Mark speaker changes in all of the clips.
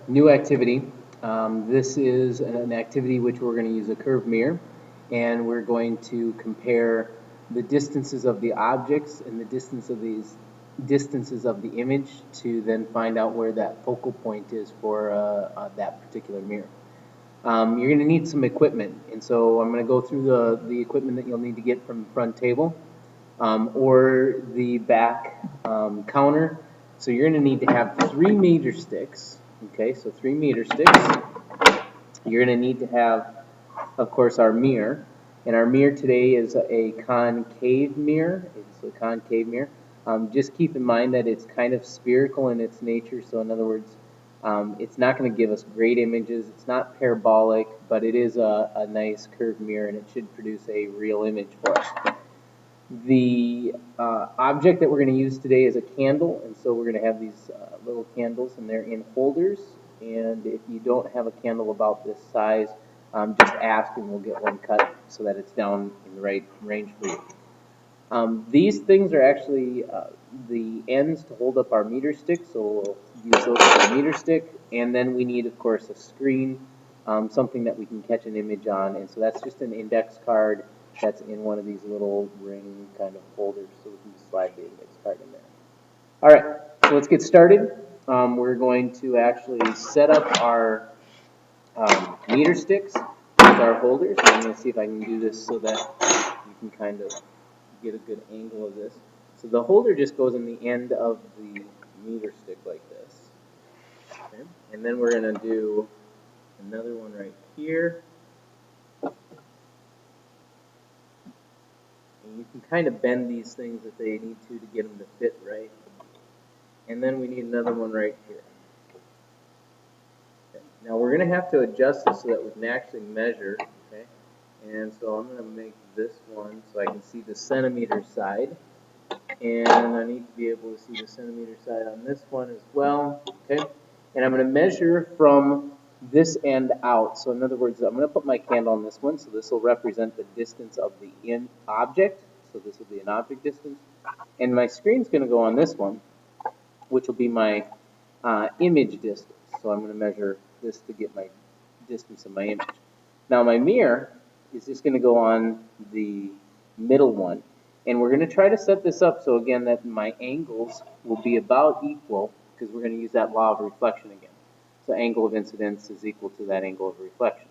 Speaker 1: New activity. This is an activity which we're going to use a curved mirror, and we're going to compare the distances of the objects and the distances of the image to then find out where that focal point is for that particular mirror. You're going to need some equipment, and so I'm going to go through the equipment that you'll need to get from the front table or the back counter. So you're going to need to have 3 meter sticks. Okay, so 3 meter sticks. You're going to need to have, of course, our mirror. And our mirror today is a concave mirror. It's a concave mirror. Just keep in mind that it's kind of spherical in its nature. So in other words, it's not going to give us great images. It's not parabolic, but it is a nice curved mirror, and it should produce a real image for us. The object that we're going to use today is a candle, and so we're going to have these little candles, and they're in holders. And if you don't have a candle about this size, just ask and we'll get one cut so that it's down in the right range for you. These things are actually the ends to hold up our meter stick, so we'll use those for the meter stick. And then we need, of course, a screen, something that we can catch an image on. And so that's just an index card that's in one of these little ring kind of holders, so we can just slide the index card in there. All right, so let's get started. We're going to actually set up our meter sticks with our holders. And I'm going to see if I can do this so that you can kind of get a good angle of this. So the holder just goes in the end of the meter stick like this. Okay? And then we're going to do another one right here. And you can kind of bend these things if they need to get them to fit right. And then we need another one right here. Okay. Now we're going to have to adjust this so that we can actually measure. Okay? And so I'm going to make this one so I can see the centimeter side. And I need to be able to see the centimeter side on this one as well. Okay? And I'm going to measure from this end out. So in other words, I'm going to put my candle on this one. So this will represent the distance of the object. So this will be an object distance. And my screen's going to go on this one, which will be my image distance. So I'm going to measure this to get my distance of my image. Now my mirror is just going to go on the middle one. And we're going to try to set this up so, again, that my angles will be about equal, because we're going to use that law of reflection again. So angle of incidence is equal to that angle of reflection.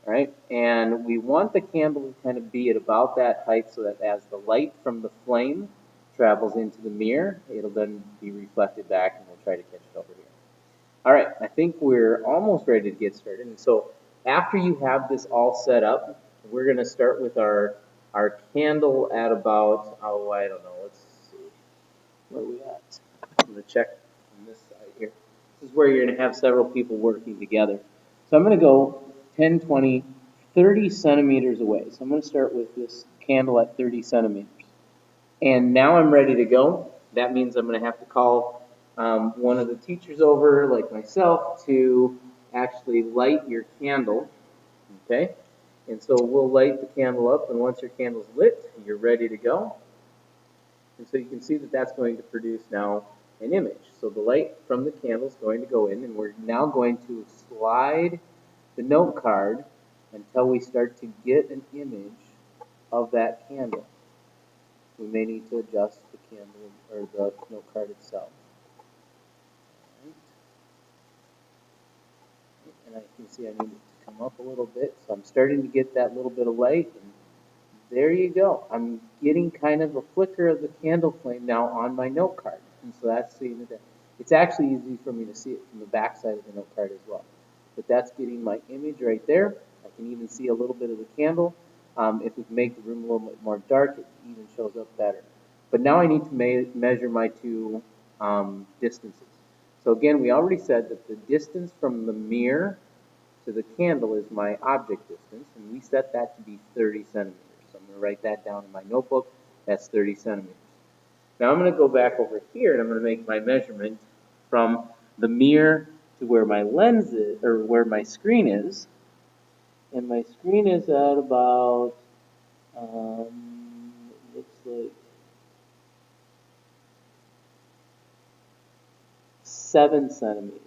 Speaker 1: All right? And we want the candle to kind of be at about that height so that as the light from the flame travels into the mirror, it'll then be reflected back, and we'll try to catch it over here. All right, I think we're almost ready to get started. And so after you have this all set up, we're going to start with our candle at about, oh, I don't know, let's see, where are we at? I'm going to check on this side here. This is where you're going to have several people working together. So I'm going to go 10, 20, 30 centimeters away. So I'm going to start with this candle at 30 centimeters. And now I'm ready to go. That means I'm going to have to call one of the teachers over, like myself, to actually light your candle. Okay? And so we'll light the candle up, and once your candle's lit, you're ready to go. And so you can see that that's going to produce now an image. So the light from the candle is going to go in, and we're now going to slide the note card until we start to get an image of that candle. We may need to adjust the candle or the note card itself. Right. And I can see I need it to come up a little bit, so I'm starting to get that little bit of light, and there you go. I'm getting kind of a flicker of the candle flame now on my note card, and so that's seeing that. It's actually easy for me to see it from the back side of the note card as well. But that's getting my image right there. I can even see a little bit of the candle. If we make the room a little bit more dark, it even shows up better. But now I need to measure my two distances. So again, we already said that the distance from the mirror to the candle is my object distance, and we set that to be 30 centimeters. So I'm going to write that down in my notebook. That's 30 centimeters. Now I'm going to go back over here, and I'm going to make my measurement from the mirror to where my lens is, or where my screen is. And my screen is at about, looks like 7 centimeters.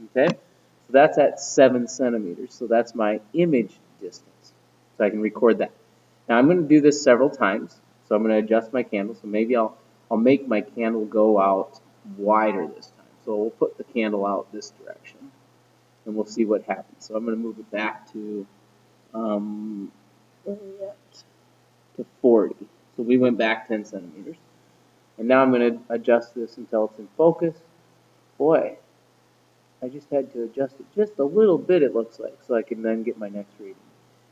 Speaker 1: Okay, so that's at 7 centimeters. So that's my image distance. So I can record that. Now I'm going to do this several times. So I'm going to adjust my candle. So maybe I'll make my candle go out wider this time. So we'll put the candle out this direction, and we'll see what happens. So I'm going to move it back to where are we at? To 40. So we went back 10 centimeters. And now I'm going to adjust this until it's in focus. Boy, I just had to adjust it just a little bit, it looks like, so I can then get my next reading.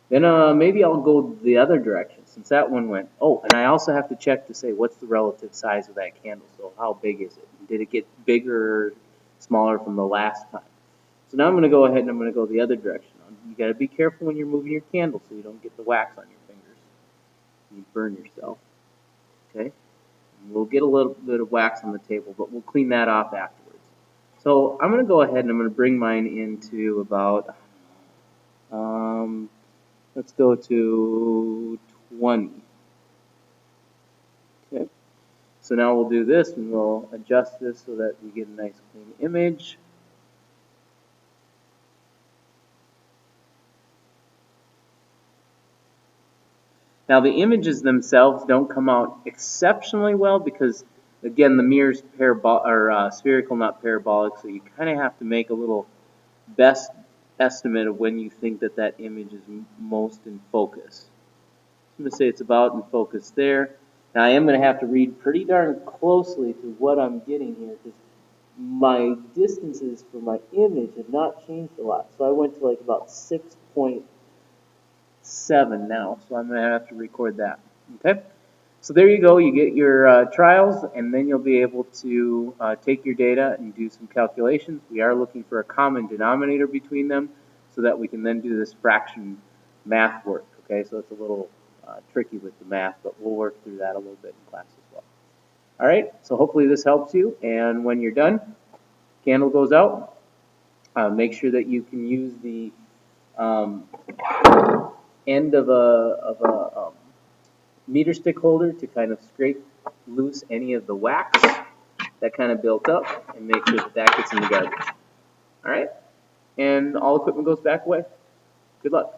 Speaker 1: Then maybe I'll go the other direction, since that one went, oh, and I also have to check to say what's the relative size of that candle, so how big is it? Did it get bigger or smaller from the last time? So now I'm going to go ahead and I'm going to go the other direction. You got to be careful when you're moving your candle so you don't get the wax on your fingers. You burn yourself, okay? We'll get a little bit of wax on the table, but we'll clean that off afterwards. So I'm going to go ahead and I'm going to bring mine into about, let's go to 20. Okay. So now we'll do this and we'll adjust this so that we get a nice clean image. Now the images themselves don't come out exceptionally well because, again, the mirror's spherical, not parabolic, so you kind of have to make a little best estimate of when you think that that image is most in focus. I'm going to say it's about in focus there. Now I am going to have to read pretty darn closely to what I'm getting here because my distances for my image have not changed a lot. So I went to like about 6.7 now, so I'm going to have to record that. Okay? So there you go. You get your trials, and then you'll be able to take your data and do some calculations. We are looking for a common denominator between them so that we can then do this fraction math work. Okay, so it's a little tricky with the math, but we'll work through that a little bit in class as well. All right, so hopefully this helps you, and when you're done, candle goes out. Make sure that you can use the end of a meter stick holder to kind of scrape loose any of the wax that kind of built up and make sure that that gets in the garbage. All right? And all equipment goes back away. Good luck.